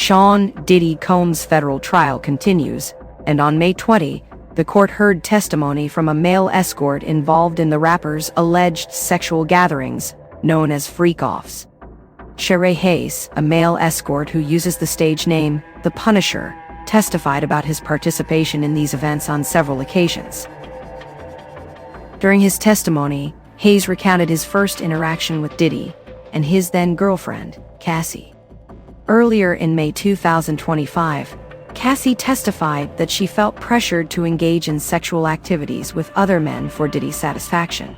Sean Diddy Combs' federal trial continues, and on May 20, the court heard testimony from a male escort involved in the rapper's alleged sexual gatherings, known as freak-offs. Sharay Hayes, a male escort who uses the stage name The Punisher, testified about his participation in these events on several occasions. During his testimony, Hayes recounted his first interaction with Diddy and his then-girlfriend, Cassie. Earlier in May 2025, Cassie testified that she felt pressured to engage in sexual activities with other men for Diddy's satisfaction.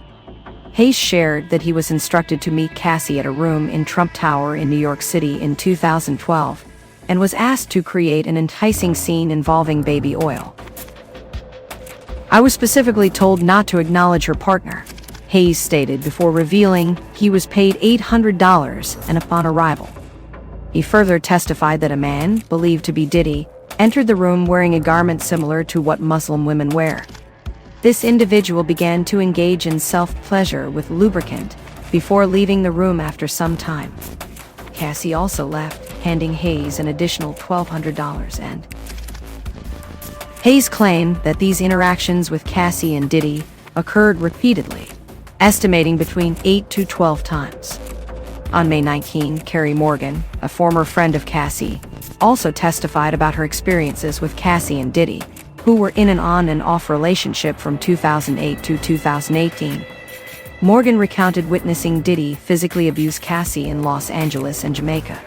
Hayes shared that he was instructed to meet Cassie at a room in Trump Tower in New York City in 2012 and was asked to create an enticing scene involving baby oil. "I was specifically told not to acknowledge her partner," Hayes stated before revealing he was paid $800 and upon arrival. He further testified that a man, believed to be Diddy, entered the room wearing a garment similar to what Muslim women wear. This individual began to engage in self-pleasure with lubricant before leaving the room after some time. Cassie also left, handing Hayes an additional $1,200 and Hayes claimed that these interactions with Cassie and Diddy occurred repeatedly, estimating between 8 to 12 times. On May 19, Kerry Morgan, a former friend of Cassie, also testified about her experiences with Cassie and Diddy, who were in an on and off relationship from 2008 to 2018. Morgan recounted witnessing Diddy physically abuse Cassie in Los Angeles and Jamaica.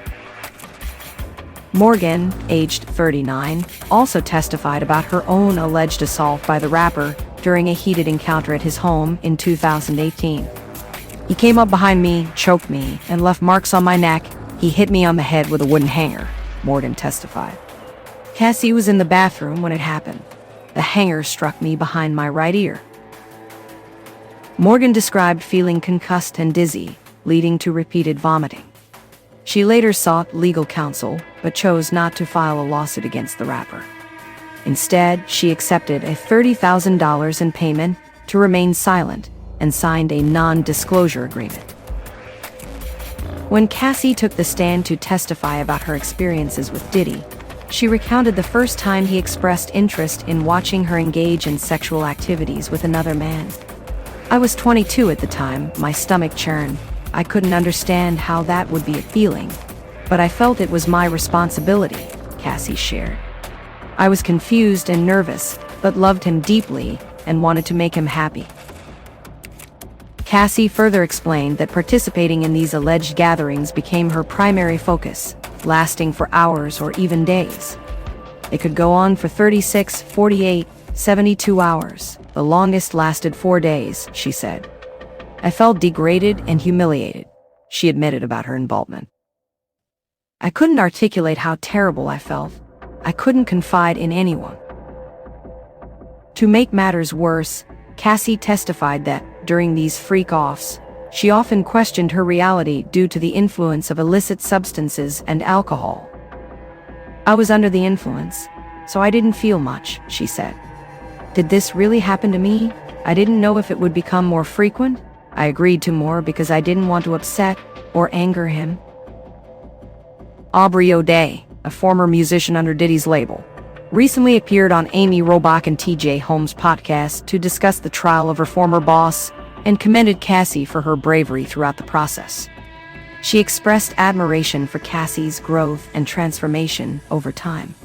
Morgan, aged 39, also testified about her own alleged assault by the rapper during a heated encounter at his home in 2018. "He came up behind me, choked me, and left marks on my neck. He hit me on the head with a wooden hanger," Morgan testified. "Cassie was in the bathroom when it happened. The hanger struck me behind my right ear." Morgan described feeling concussed and dizzy, leading to repeated vomiting. She later sought legal counsel, but chose not to file a lawsuit against the rapper. Instead, she accepted a $30,000 in payment to remain silent and signed a non-disclosure agreement. When Cassie took the stand to testify about her experiences with Diddy, she recounted the first time he expressed interest in watching her engage in sexual activities with another man. "I was 22 at the time, my stomach churned. I couldn't understand how that would be a feeling, but I felt it was my responsibility," Cassie shared. "I was confused and nervous, but loved him deeply and wanted to make him happy." Cassie further explained that participating in these alleged gatherings became her primary focus, lasting for hours or even days. It could go on for 36, 48, 72 hours. The longest lasted 4 days, she said. "I felt degraded and humiliated," she admitted about her involvement. "I couldn't articulate how terrible I felt. I couldn't confide in anyone." To make matters worse, Cassie testified that, during these freak-offs, she often questioned her reality due to the influence of illicit substances and alcohol. "I was under the influence, so I didn't feel much," she said. "Did this really happen to me? I didn't know if it would become more frequent. I agreed to more because I didn't want to upset or anger him." Aubrey O'Day, a former musician under Diddy's label, recently appeared on Amy Robach and TJ Holmes' podcast to discuss the trial of her former boss and commended Cassie for her bravery throughout the process. She expressed admiration for Cassie's growth and transformation over time.